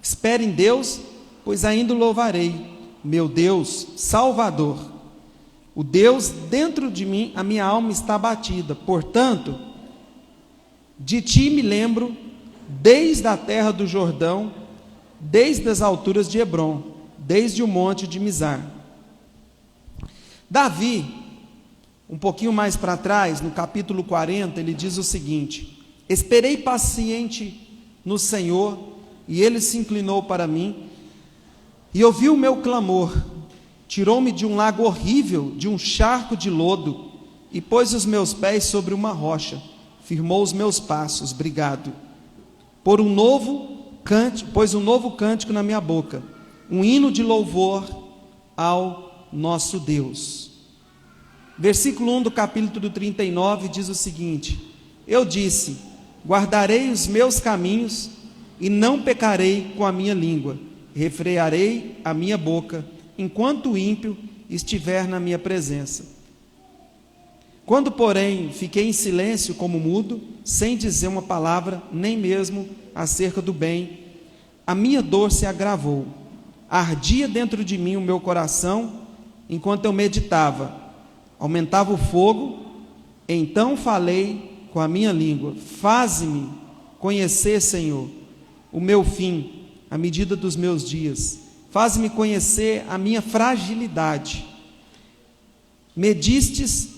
Espere em Deus, pois ainda o louvarei, meu Deus, Salvador. O Deus dentro de mim, a minha alma está abatida. Portanto, de ti me lembro, desde a terra do Jordão, desde as alturas de Hebrom, desde o monte de Mizar. Davi, um pouquinho mais para trás, no capítulo 40, ele diz o seguinte: esperei paciente no Senhor, e ele se inclinou para mim, e ouviu o meu clamor, tirou-me de um lago horrível, de um charco de lodo, e pôs os meus pés sobre uma rocha, firmou os meus passos. Obrigado. Pôs um novo cântico na minha boca, um hino de louvor ao nosso Deus. Versículo 1 do capítulo 39 diz o seguinte: eu disse, guardarei os meus caminhos e não pecarei com a minha língua, refrearei a minha boca, enquanto o ímpio estiver na minha presença. Quando, porém, fiquei em silêncio como mudo, sem dizer uma palavra, nem mesmo acerca do bem, a minha dor se agravou. Ardia dentro de mim o meu coração, enquanto eu meditava. Aumentava o fogo, então falei com a minha língua. Faze-me conhecer, Senhor, o meu fim, a medida dos meus dias. Faze-me conhecer a minha fragilidade. Medistes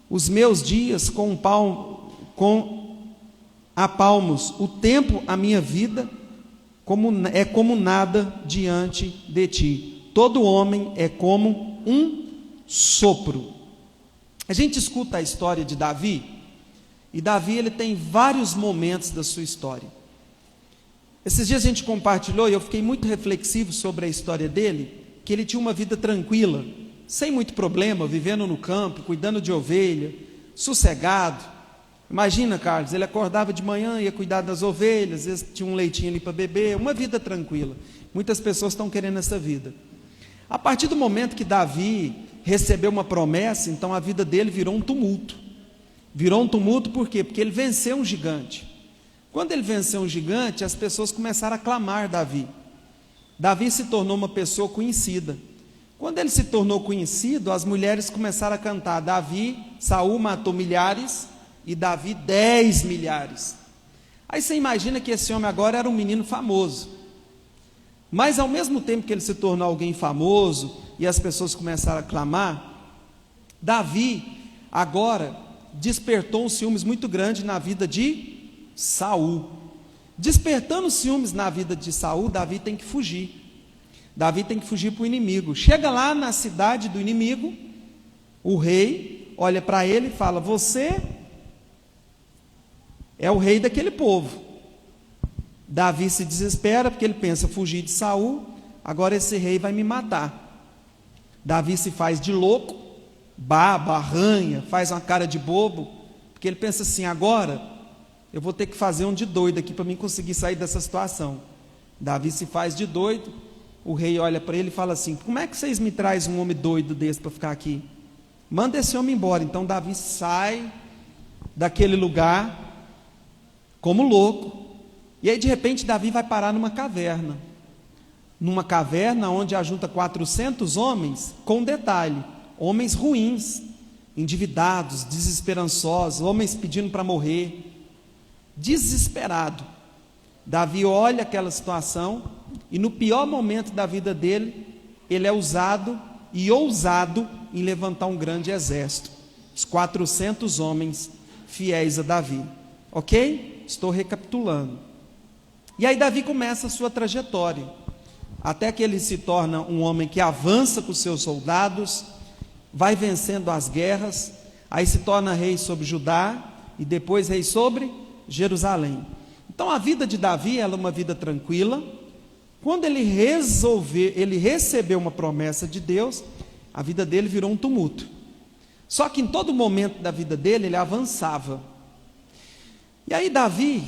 os meus dias com a palmos, o tempo, a minha vida, é como nada diante de ti. Todo homem é como um sopro. A gente escuta a história de Davi, e Davi ele tem vários momentos da sua história. Esses dias a gente compartilhou, e eu fiquei muito reflexivo sobre a história dele, que ele tinha uma vida tranquila, sem muito problema, vivendo no campo, cuidando de ovelha, sossegado. Imagina, Carlos, ele acordava de manhã, ia cuidar das ovelhas, às vezes tinha um leitinho ali para beber, uma vida tranquila. Muitas pessoas estão querendo essa vida. A partir do momento que Davi recebeu uma promessa, então a vida dele virou um tumulto. Virou um tumulto por quê? Porque ele venceu um gigante. Quando ele venceu um gigante, as pessoas começaram a clamar Davi. Davi se tornou uma pessoa conhecida. Quando ele se tornou conhecido, as mulheres começaram a cantar: Saul matou milhares e Davi 10 milhares. Aí você imagina que esse homem agora era um menino famoso. Mas ao mesmo tempo que ele se tornou alguém famoso e as pessoas começaram a clamar, Davi agora despertou um ciúmes muito grande na vida de Saul. Despertando ciúmes na vida de Saul, Davi tem que fugir. Davi tem que fugir para o inimigo. Chega lá na cidade do inimigo, o rei olha para ele e fala: você é o rei daquele povo. Davi se desespera, porque ele pensa: fugir de Saul, agora esse rei vai me matar. Davi se faz de louco, baba, arranha, faz uma cara de bobo, porque ele pensa assim: agora eu vou ter que fazer um de doido aqui para mim conseguir sair dessa situação. Davi se faz de doido. O rei olha para ele e fala assim: como é que vocês me trazem um homem doido desse para ficar aqui? Manda esse homem embora. Então Davi sai daquele lugar como louco. E aí de repente Davi vai parar numa caverna onde ajunta 400 homens, com detalhe, homens ruins, endividados, desesperançosos, homens pedindo para morrer, desesperado. Davi olha aquela situação, e no pior momento da vida dele, ele é usado e ousado em levantar um grande exército, os 400 homens fiéis a Davi. Ok? Estou recapitulando. E aí Davi começa a sua trajetória, até que ele se torna um homem que avança com os seus soldados, vai vencendo as guerras, aí se torna rei sobre Judá, e depois rei sobre Jerusalém. Então a vida de Davi é uma vida tranquila. Quando ele recebeu uma promessa de Deus, a vida dele virou um tumulto. Só que em todo momento da vida dele, ele avançava. E aí Davi,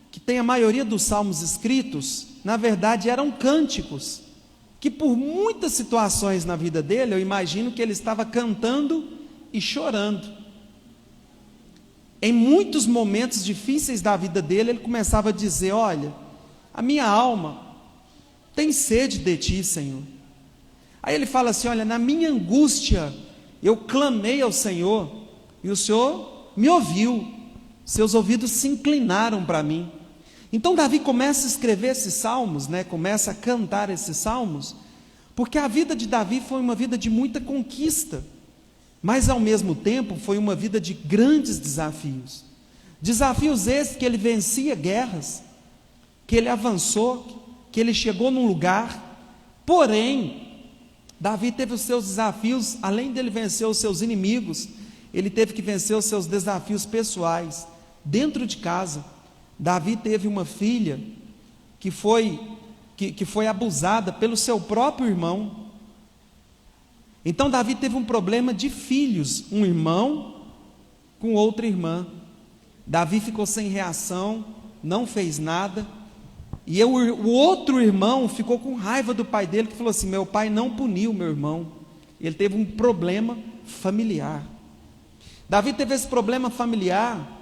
que tem a maioria dos salmos escritos, na verdade eram cânticos, que por muitas situações na vida dele, eu imagino que ele estava cantando e chorando. Em muitos momentos difíceis da vida dele, ele começava a dizer: olha, a minha alma tem sede de ti, Senhor. Aí ele fala assim: olha, na minha angústia eu clamei ao Senhor e o Senhor me ouviu, seus ouvidos se inclinaram para mim. Então Davi começa a escrever esses salmos, começa a cantar esses salmos, porque a vida de Davi foi uma vida de muita conquista, mas ao mesmo tempo foi uma vida de grandes desafios. Desafios esses que ele vencia guerras, que ele avançou, que ele chegou num lugar. Porém, Davi teve os seus desafios, além dele vencer os seus inimigos, ele teve que vencer os seus desafios pessoais. Dentro de casa, Davi teve uma filha que foi abusada pelo seu próprio irmão. Então Davi teve um problema de filhos, um irmão com outra irmã. Davi ficou sem reação, não fez nada, e o outro irmão ficou com raiva do pai dele, que falou assim: meu pai não puniu meu irmão, ele teve um problema familiar. Davi teve esse problema familiar,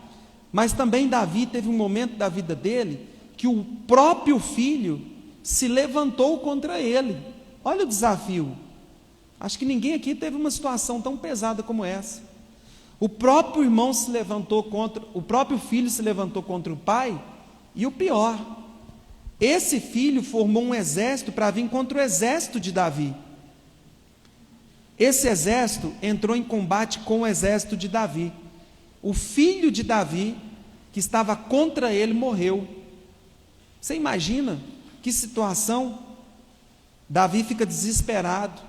mas também Davi teve um momento da vida dele, que o próprio filho se levantou contra ele. Olha o desafio, acho que ninguém aqui teve uma situação tão pesada como essa. O próprio irmão se levantou contra, o próprio filho se levantou contra o pai, e o pior, esse filho formou um exército para vir contra o exército de Davi. Esse exército entrou em combate com o exército de Davi. O filho de Davi, que estava contra ele, morreu. Você imagina que situação? Davi fica desesperado,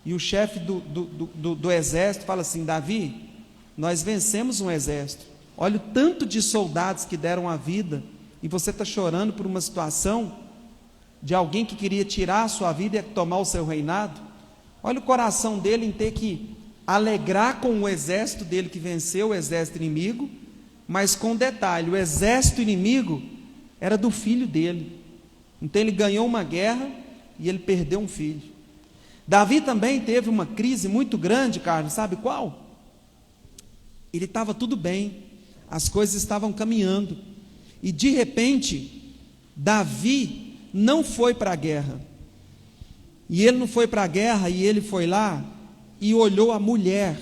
e o chefe do exército fala assim: Davi, nós vencemos um exército, olha o tanto de soldados que deram a vida, e você está chorando por uma situação de alguém que queria tirar a sua vida e tomar o seu reinado. Olha o coração dele em ter que alegrar com o exército dele que venceu o exército inimigo, mas com detalhe: o exército inimigo era do filho dele. Então ele ganhou uma guerra e ele perdeu um filho. Davi também teve uma crise muito grande, Carlos, sabe qual? Ele estava tudo bem, as coisas estavam caminhando, e de repente Davi não foi para a guerra. E ele não foi para a guerra, e ele foi lá e olhou a mulher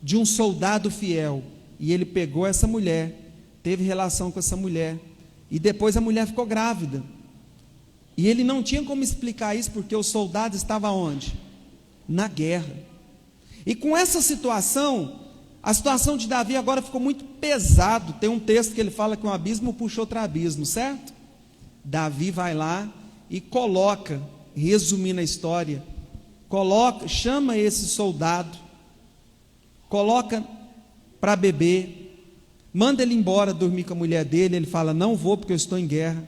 de um soldado fiel, e ele pegou essa mulher, teve relação com essa mulher, e depois a mulher ficou grávida, e ele não tinha como explicar isso, porque o soldado estava onde? Na guerra. E com essa situação, a situação de Davi agora ficou muito pesado. Tem um texto que ele fala que um abismo puxa outro abismo, certo? Davi vai lá e coloca, resumindo a história, chama esse soldado, coloca para beber, manda ele embora dormir com a mulher dele. Ele fala: não vou porque eu estou em guerra.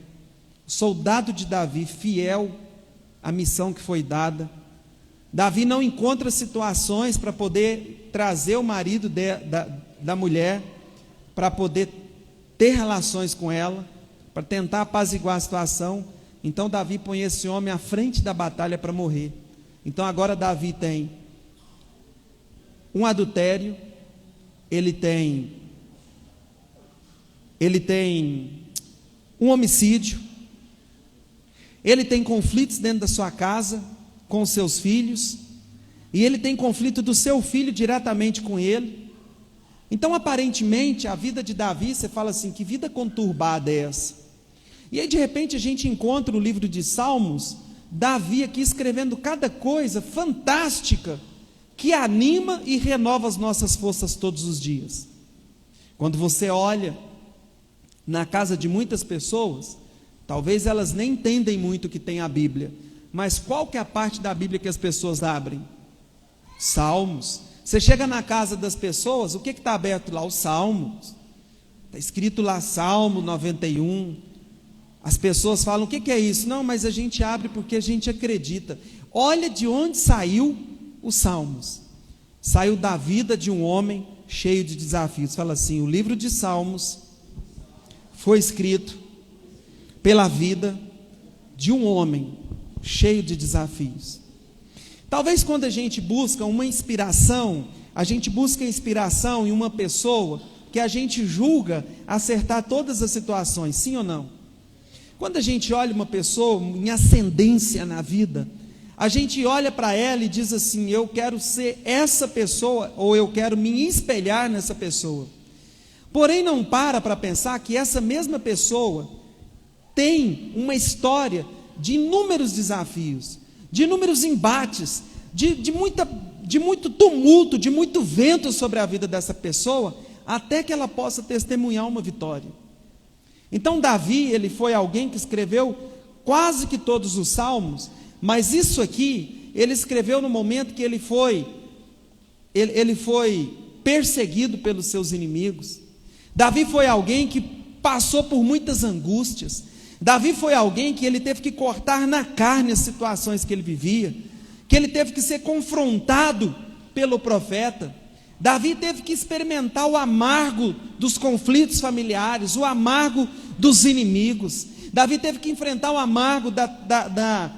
O soldado de Davi, fiel à missão que foi dada. Davi não encontra situações para poder trazer o marido da mulher, para poder ter relações com ela, para tentar apaziguar a situação. Então Davi põe esse homem à frente da batalha para morrer. Então agora Davi tem um adultério, ele tem um homicídio, ele tem conflitos dentro da sua casa com os seus filhos, e ele tem conflito do seu filho diretamente com ele. Então aparentemente a vida de Davi, você fala assim: que vida conturbada é essa? E aí de repente a gente encontra no livro de Salmos, Davi aqui escrevendo cada coisa fantástica, que anima e renova as nossas forças todos os dias. Quando você olha na casa de muitas pessoas, talvez elas nem entendem muito o que tem a Bíblia, mas qual que é a parte da Bíblia que as pessoas abrem? Salmos. Você chega na casa das pessoas, o que está aberto lá? Os Salmos. Está escrito lá Salmo 91. As pessoas falam: o que é isso? Não, mas a gente abre porque a gente acredita. Olha de onde saiu os Salmos. Saiu da vida de um homem cheio de desafios. Fala assim: o livro de Salmos foi escrito pela vida de um homem cheio de desafios. Talvez quando a gente busca uma inspiração, a gente busca inspiração em uma pessoa que a gente julga acertar todas as situações, sim ou não? Quando a gente olha uma pessoa em ascendência na vida, a gente olha para ela e diz assim: eu quero ser essa pessoa, ou eu quero me espelhar nessa pessoa. Porém, não para pensar que essa mesma pessoa tem uma história de inúmeros desafios, de inúmeros embates, de muito tumulto, de muito vento sobre a vida dessa pessoa, até que ela possa testemunhar uma vitória. Então Davi, ele foi alguém que escreveu quase que todos os salmos, mas isso aqui, ele escreveu no momento que ele foi perseguido pelos seus inimigos. Davi foi alguém que passou por muitas angústias. Davi foi alguém que ele teve que cortar na carne as situações que ele vivia, que ele teve que ser confrontado pelo profeta. Davi teve que experimentar o amargo dos conflitos familiares, o amargo dos inimigos. Davi teve que enfrentar o amargo da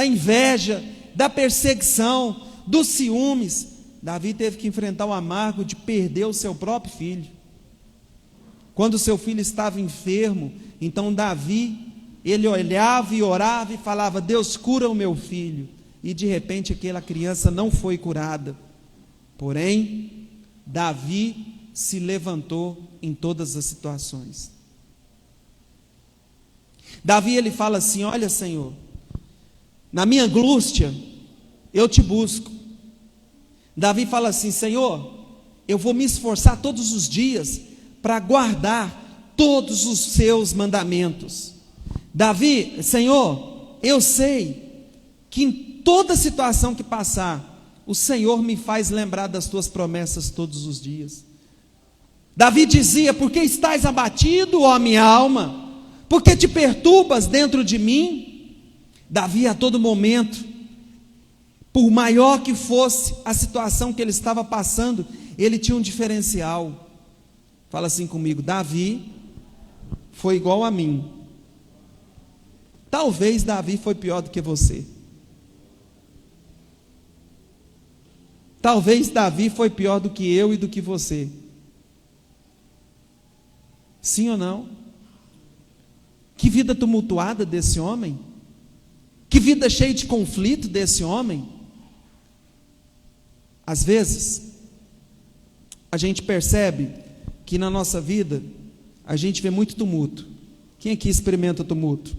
inveja, da perseguição, dos ciúmes. Davi teve que enfrentar o amargo de perder o seu próprio filho. Quando seu filho estava enfermo, então Davi, ele olhava e orava e falava: Deus, cura o meu filho. E de repente aquela criança não foi curada. Porém, Davi se levantou em todas as situações. Davi, ele fala assim: olha, Senhor, na minha angústia eu te busco. Davi fala assim: Senhor, eu vou me esforçar todos os dias para guardar todos os seus mandamentos. Davi, Senhor, eu sei que em toda situação que passar, o Senhor me faz lembrar das tuas promessas todos os dias. Davi dizia: por que estás abatido, ó minha alma? Por que te perturbas dentro de mim? Davi, a todo momento, por maior que fosse a situação que ele estava passando, ele tinha um diferencial. Fala assim comigo: Davi foi igual a mim. Talvez Davi foi pior do que você. Talvez Davi foi pior do que eu e do que você. Sim ou não? Que vida tumultuada desse homem. Que vida cheia de conflito desse homem. Às vezes, a gente percebe que na nossa vida, a gente vê muito tumulto. Quem aqui experimenta tumulto?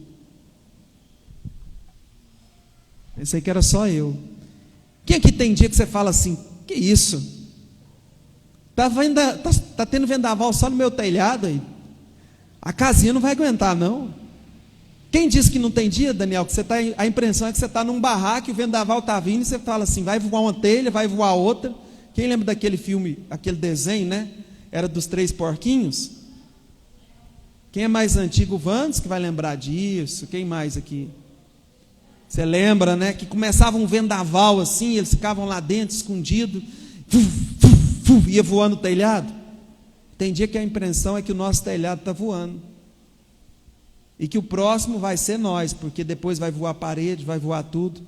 Pensei que era só eu. Quem aqui tem dia que você fala assim: que isso? Tá tendo vendaval só no meu telhado aí. A casinha não vai aguentar, não. Quem disse que não tem dia, Daniel, que a impressão é que você está num barraco e o vendaval está vindo e você fala assim: vai voar uma telha, vai voar outra. Quem lembra daquele filme, aquele desenho, né? Era dos 3 porquinhos? Quem é mais antigo? O Vandes que vai lembrar disso. Quem mais aqui? Você lembra, né? Que começava um vendaval assim, eles ficavam lá dentro, escondidos, ia voando o telhado. Tem dia que a impressão é que o nosso telhado está voando. E que o próximo vai ser nós, porque depois vai voar a parede, vai voar tudo.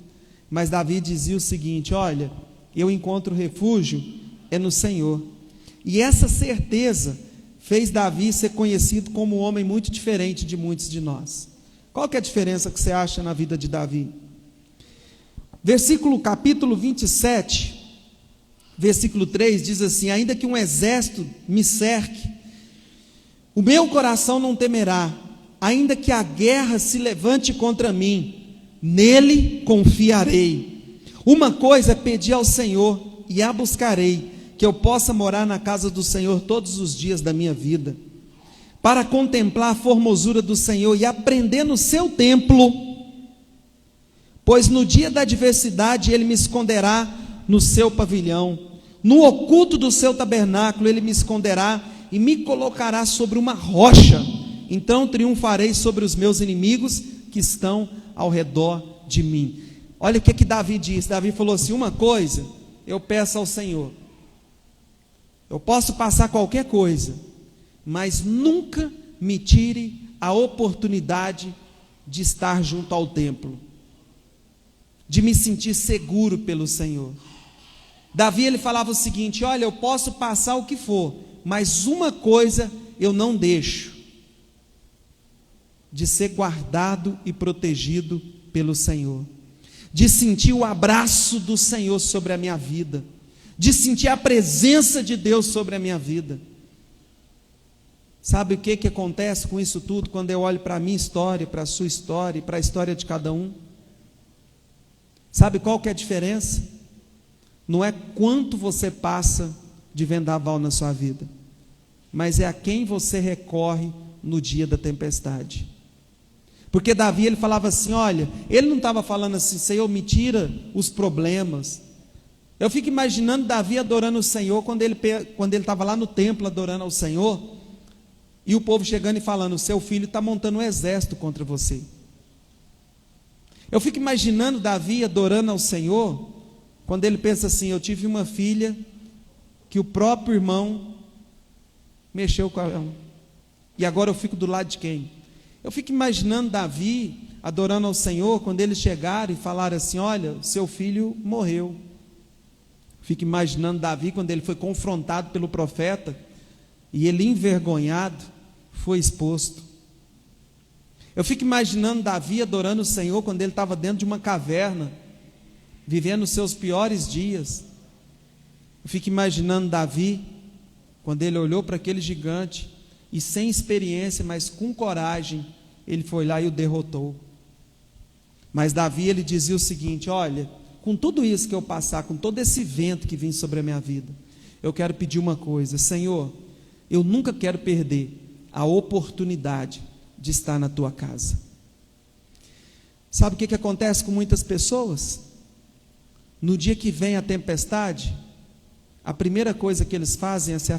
Mas Davi dizia o seguinte: olha, eu encontro refúgio é no Senhor. E essa certeza fez Davi ser conhecido como um homem muito diferente de muitos de nós. Qual que é a diferença que você acha na vida de Davi? Capítulo 27, versículo 3 diz assim: ainda que um exército me cerque, o meu coração não temerá. Ainda que a guerra se levante contra mim, nele confiarei. Uma coisa pedi ao Senhor e a buscarei, que eu possa morar na casa do Senhor todos os dias da minha vida, para contemplar a formosura do Senhor e aprender no seu templo, pois no dia da adversidade ele me esconderá no seu pavilhão, no oculto do seu tabernáculo ele me esconderá e me colocará sobre uma rocha. Então triunfarei sobre os meus inimigos que estão ao redor de mim. Olha o que Davi disse. Davi falou assim: uma coisa eu peço ao Senhor, eu posso passar qualquer coisa, mas nunca me tire a oportunidade de estar junto ao templo, de me sentir seguro pelo Senhor. Davi, ele falava o seguinte: olha, eu posso passar o que for, mas uma coisa eu não deixo. de ser guardado e protegido pelo Senhor, de sentir o abraço do Senhor sobre a minha vida, de sentir a presença de Deus sobre a minha vida. Sabe o que acontece com isso tudo quando eu olho para a minha história, para a sua história e para a história de cada um? Sabe qual que é a diferença? Não é quanto você passa de vendaval na sua vida, mas é a quem você recorre no dia da tempestade. Porque Davi, ele falava assim, olha, ele não estava falando assim, Senhor, me tira os problemas. Eu fico imaginando Davi adorando o Senhor, quando ele estava lá no templo adorando ao Senhor, e o povo chegando e falando, seu filho está montando um exército contra você. Eu fico imaginando Davi adorando ao Senhor, quando ele pensa assim, eu tive uma filha, que o próprio irmão mexeu com ela, e agora eu fico do lado de quem? Eu fico imaginando Davi adorando ao Senhor, quando eles chegaram e falaram assim, olha, seu filho morreu. Fico imaginando Davi, quando ele foi confrontado pelo profeta, e ele envergonhado, foi exposto. Eu fico imaginando Davi adorando o Senhor, quando ele estava dentro de uma caverna, vivendo os seus piores dias. Eu fico imaginando Davi, quando ele olhou para aquele gigante, e sem experiência, mas com coragem, ele foi lá e o derrotou. Mas Davi, ele dizia o seguinte, olha, com tudo isso que eu passar, com todo esse vento que vem sobre a minha vida, eu quero pedir uma coisa, Senhor, eu nunca quero perder a oportunidade de estar na tua casa. Sabe o que acontece com muitas pessoas? No dia que vem a tempestade, a primeira coisa que eles fazem é se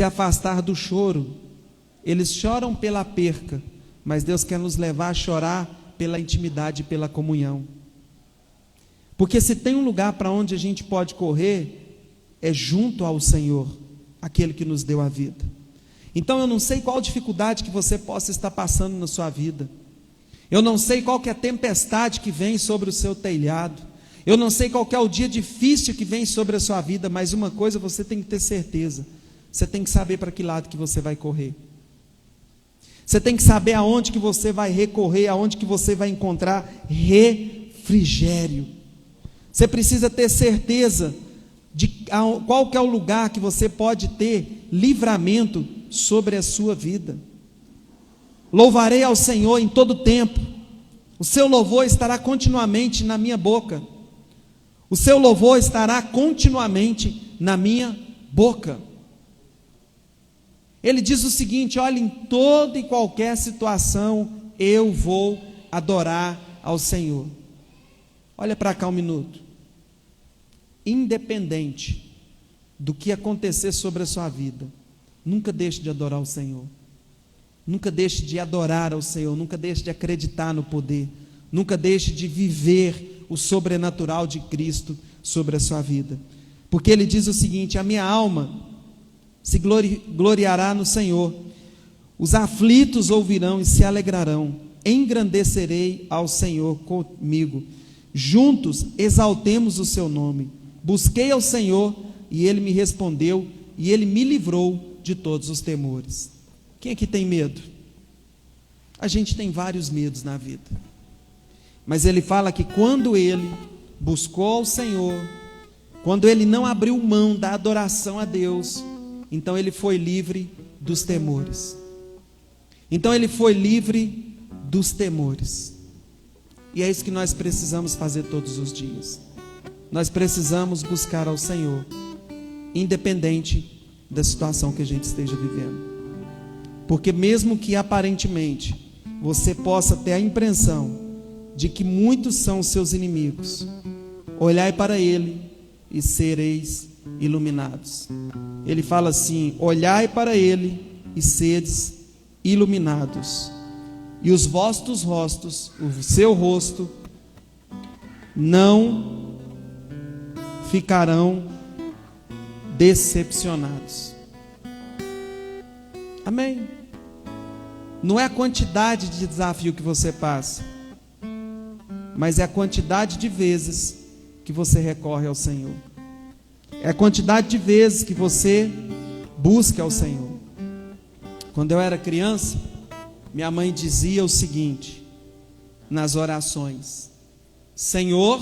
afastar do choro. Eles choram pela perca, mas Deus quer nos levar a chorar pela intimidade e pela comunhão. Porque se tem um lugar para onde a gente pode correr, é junto ao Senhor, aquele que nos deu a vida. Então eu não sei qual dificuldade que você possa estar passando na sua vida, eu não sei qual que é a tempestade que vem sobre o seu telhado, eu não sei qual que é o dia difícil que vem sobre a sua vida, mas uma coisa você tem que ter certeza, você tem que saber para que lado que você vai correr, você tem que saber aonde que você vai recorrer, aonde que você vai encontrar refrigério. Você precisa ter certeza de qual que é o lugar que você pode ter livramento sobre a sua vida. Louvarei ao Senhor em todo tempo, o seu louvor estará continuamente na minha boca, o seu louvor estará continuamente na minha boca. Ele diz o seguinte, olha, em toda e qualquer situação eu vou adorar ao Senhor. Olha para cá um minuto. Independente do que acontecer sobre a sua vida, nunca deixe de adorar o Senhor. Nunca deixe de adorar ao Senhor, nunca deixe de acreditar no poder, nunca deixe de viver o sobrenatural de Cristo sobre a sua vida. Porque ele diz o seguinte, a minha alma se gloriará no Senhor, os aflitos ouvirão e se alegrarão, engrandecerei ao Senhor comigo, juntos exaltemos o seu nome. Busquei ao Senhor e ele me respondeu e ele me livrou de todos os temores. Quem aqui tem medo? A gente tem vários medos na vida, mas ele fala que quando ele buscou ao Senhor, quando ele não abriu mão da adoração a Deus, então ele foi livre dos temores. Então ele foi livre dos temores. E é isso que nós precisamos fazer todos os dias. Nós precisamos buscar ao Senhor, independente da situação que a gente esteja vivendo. Porque mesmo que aparentemente você possa ter a impressão de que muitos são os seus inimigos, olhai para ele e sereis iluminados. Ele fala assim, olhai para ele e sedes iluminados, e os vossos rostos, o seu rosto, não ficarão decepcionados. Amém? Não é a quantidade de desafio que você passa, mas é a quantidade de vezes que você recorre ao Senhor. É a quantidade de vezes que você busca ao Senhor. Quando eu era criança, minha mãe dizia o seguinte nas orações: Senhor,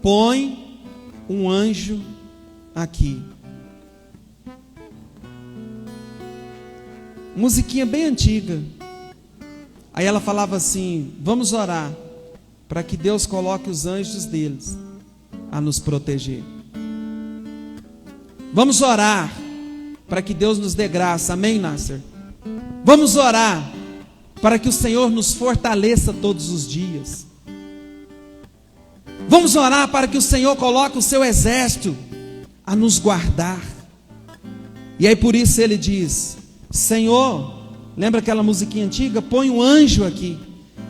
põe um anjo aqui. Musiquinha bem antiga. Aí ela falava assim: vamos orar para que Deus coloque os anjos deles a nos proteger. Vamos orar para que Deus nos dê graça. Amém, Nasser? Vamos orar para que o Senhor nos fortaleça todos os dias. Vamos orar para que o Senhor coloque o seu exército a nos guardar. E aí por isso ele diz: Senhor, lembra aquela musiquinha antiga? Põe um anjo aqui.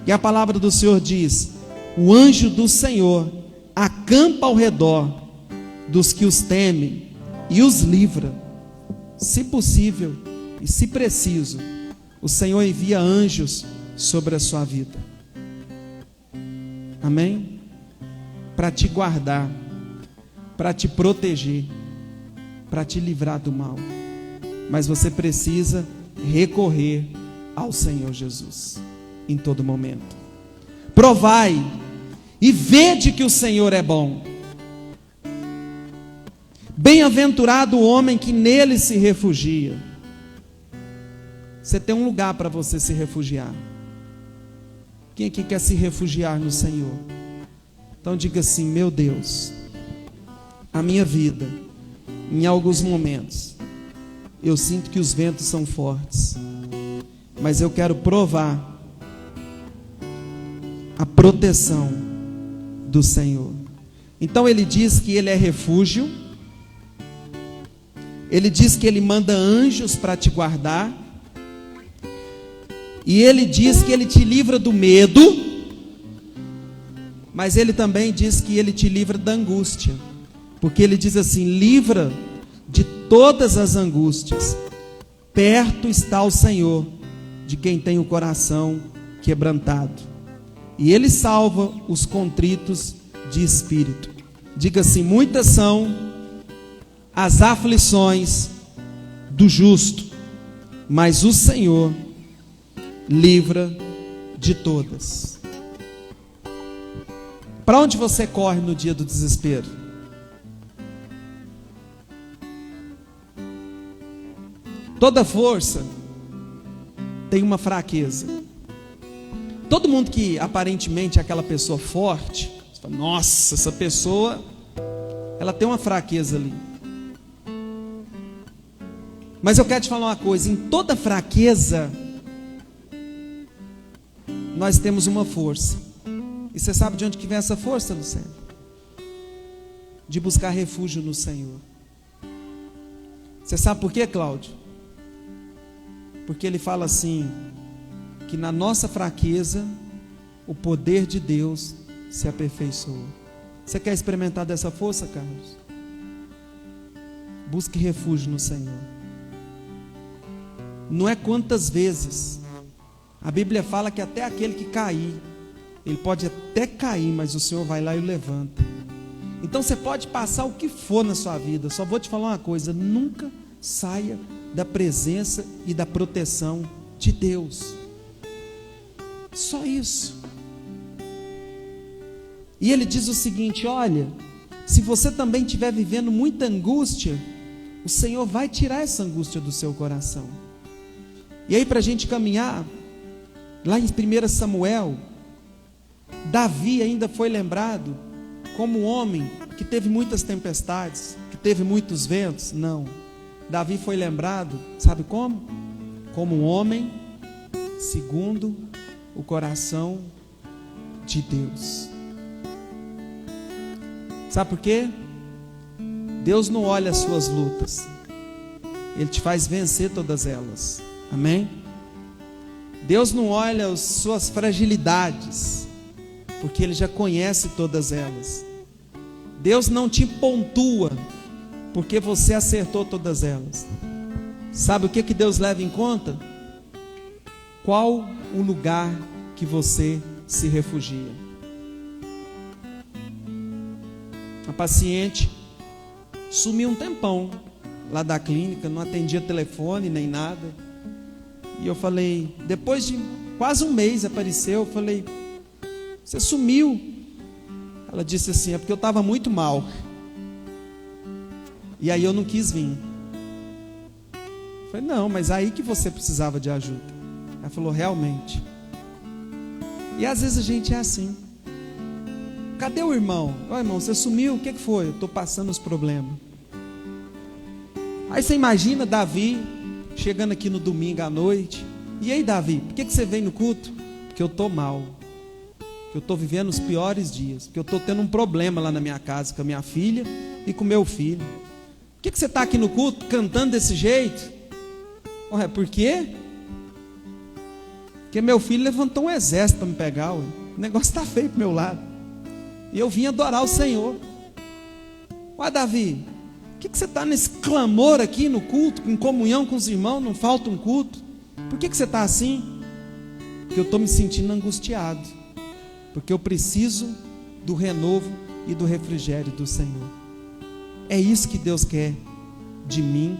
E a palavra do Senhor diz: o anjo do Senhor acampa ao redor dos que os temem e os livra. Se possível e se preciso, o Senhor envia anjos sobre a sua vida. Amém? Para te guardar, para te proteger, para te livrar do mal. Mas você precisa recorrer ao Senhor Jesus em todo momento. Provai e vede que o Senhor é bom. Bem-aventurado o homem que nele se refugia. Você tem um lugar para você se refugiar. Quem aqui quer se refugiar no Senhor? Então diga assim: meu Deus, a minha vida, em alguns momentos, eu sinto que os ventos são fortes, mas eu quero provar a proteção do Senhor. Então ele diz que ele é refúgio. Ele diz que ele manda anjos para te guardar. E ele diz que ele te livra do medo. Mas ele também diz que ele te livra da angústia. Porque ele diz assim: livra de todas as angústias. Perto está o Senhor de quem tem o coração quebrantado. E ele salva os contritos de espírito. Diga assim: muitas são as aflições do justo, mas o Senhor livra de todas. Para onde você corre no dia do desespero? Toda força tem uma fraqueza. Todo mundo que aparentemente é aquela pessoa forte, você fala: nossa, essa pessoa, ela tem uma fraqueza ali. Mas eu quero te falar uma coisa: em toda fraqueza nós temos uma força. E você sabe de onde que vem essa força, Luciano? De buscar refúgio no Senhor. Você sabe por quê, Cláudio? Porque ele fala assim, que na nossa fraqueza o poder de Deus se aperfeiçoa. Você quer experimentar dessa força, Carlos? Busque refúgio no Senhor. Não é quantas vezes. A Bíblia fala que até aquele que cair, ele pode até cair, mas o Senhor vai lá e o levanta. Então você pode passar o que for na sua vida. Só vou te falar uma coisa: nunca saia da presença e da proteção de Deus. Só isso. E ele diz o seguinte: olha, se você também estiver vivendo muita angústia, o Senhor vai tirar essa angústia do seu coração. E aí, para a gente caminhar, lá em 1 Samuel, Davi ainda foi lembrado como um homem que teve muitas tempestades, que teve muitos ventos. Não, Davi foi lembrado, sabe como? Como um homem segundo o coração de Deus. Sabe por quê? Deus não olha as suas lutas, Ele te faz vencer todas elas. Amém? Deus não olha as suas fragilidades, porque Ele já conhece todas elas. Deus não te pontua, porque você acertou todas elas. Sabe o que Deus leva em conta? Qual o lugar que você se refugia? A paciente sumiu um tempão lá da clínica, não atendia telefone nem nada. E eu falei, depois de quase um mês apareceu, eu falei, você sumiu. Ela disse assim, é porque eu estava muito mal. E aí eu não quis vir. Eu falei, não, mas aí que você precisava de ajuda. Ela falou, realmente. E às vezes a gente é assim. Cadê o irmão? Ô irmão, você sumiu, o que foi? Eu estou passando os problemas. Aí você imagina Davi chegando aqui no domingo à noite. E aí, Davi, por que você vem no culto? Porque eu estou mal. Porque eu estou vivendo os piores dias. Porque eu estou tendo um problema lá na minha casa com a minha filha e com o meu filho. Por que você está aqui no culto cantando desse jeito? Ué, por quê? Porque meu filho levantou um exército para me pegar. Ué. O negócio está feio para o meu lado. E eu vim adorar o Senhor. Ué, Davi, por que você está nesse clamor aqui no culto, em comunhão com os irmãos, não falta um culto? Por que você está assim? Porque eu estou me sentindo angustiado. Porque eu preciso do renovo e do refrigério do Senhor. É isso que Deus quer de mim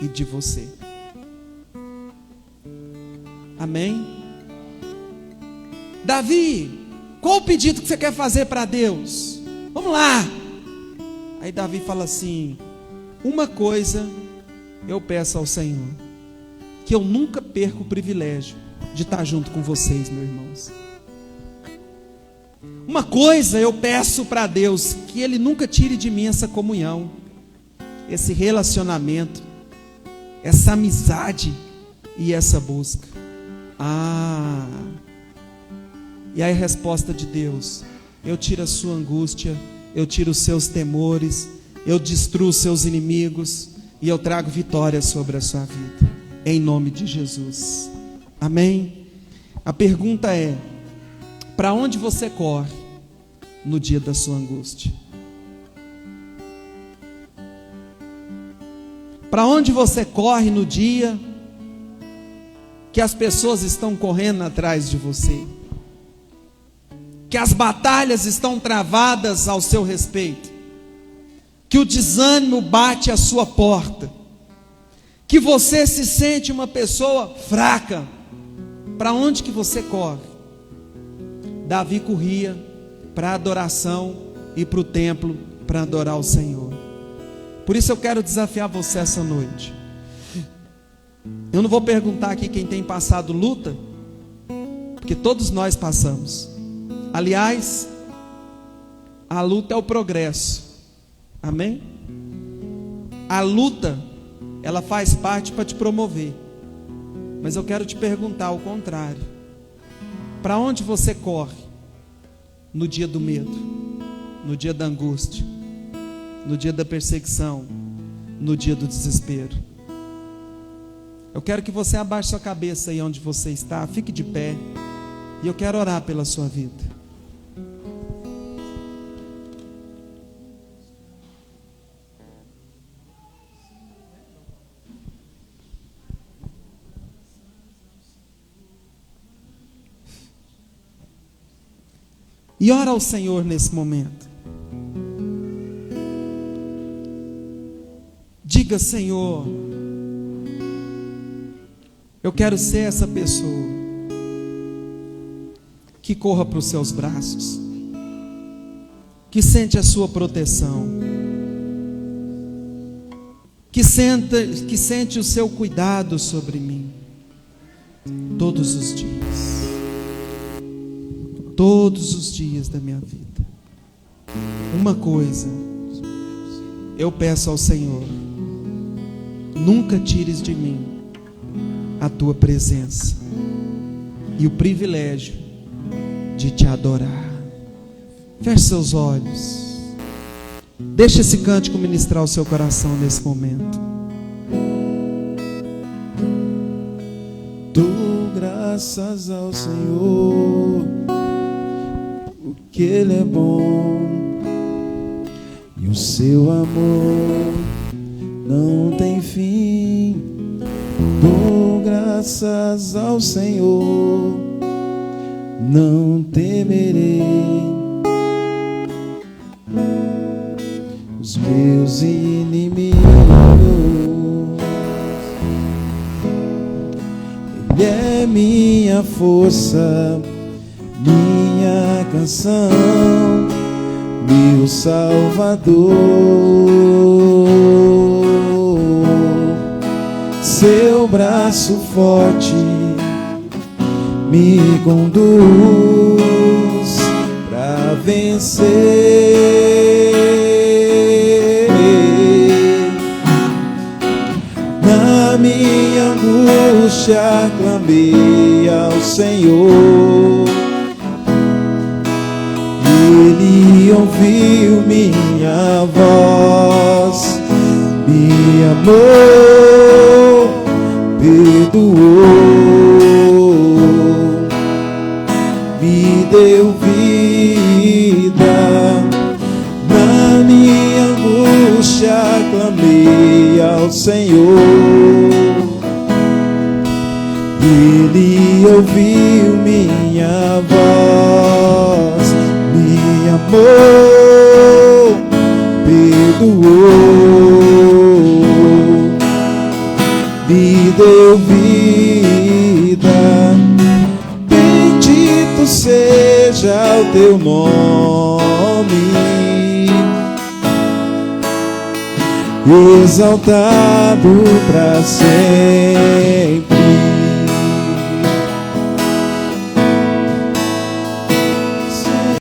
e de você. Amém? Davi, qual o pedido que você quer fazer para Deus? Vamos lá. Aí Davi fala assim, uma coisa eu peço ao Senhor, que eu nunca perco o privilégio de estar junto com vocês, meus irmãos. Uma coisa eu peço para Deus, que Ele nunca tire de mim essa comunhão, esse relacionamento, essa amizade e essa busca. E aí a resposta de Deus, eu tiro a sua angústia, eu tiro os seus temores, eu destruo os seus inimigos e eu trago vitória sobre a sua vida. Em nome de Jesus. Amém? A pergunta é, para onde você corre no dia da sua angústia? Para onde você corre no dia que as pessoas estão correndo atrás de você? Que as batalhas estão travadas ao seu respeito? Que o desânimo bate à sua porta? Que você se sente uma pessoa fraca? Para onde que você corre? Davi corria para a adoração e para o templo para adorar o Senhor. Por isso eu quero desafiar você essa noite. Eu não vou perguntar aqui quem tem passado luta, porque todos nós passamos. Aliás, a luta é o progresso. Amém? A luta, ela faz parte para te promover. Mas eu quero te perguntar ao contrário. Para onde você corre no dia do medo, no dia da angústia, no dia da perseguição, no dia do desespero? Eu quero que você abaixe sua cabeça aí onde você está, fique de pé, e eu quero orar pela sua vida. E ora ao Senhor nesse momento. Diga, Senhor, eu quero ser essa pessoa que corra para os seus braços, que sente a sua proteção, que sente o seu cuidado sobre mim todos os dias. Todos os dias da minha vida. Uma coisa eu peço ao Senhor: nunca tires de mim a tua presença e o privilégio de te adorar. Feche seus olhos. Deixa esse cântico ministrar o seu coração nesse momento. Dou graças ao Senhor, que Ele é bom e o seu amor não tem fim. Dou graças ao Senhor, não temerei os meus inimigos. Ele é minha força, minha canção, meu Salvador. Seu braço forte me conduz pra vencer. Na minha angústia clamei ao Senhor, Ele ouviu minha voz, me amou, perdoou, me deu vida. Na minha angústia clamei ao Senhor, Ele ouviu minha voz, me amou, perdoou, me deu vida. Bendito seja o teu nome, exaltado para sempre.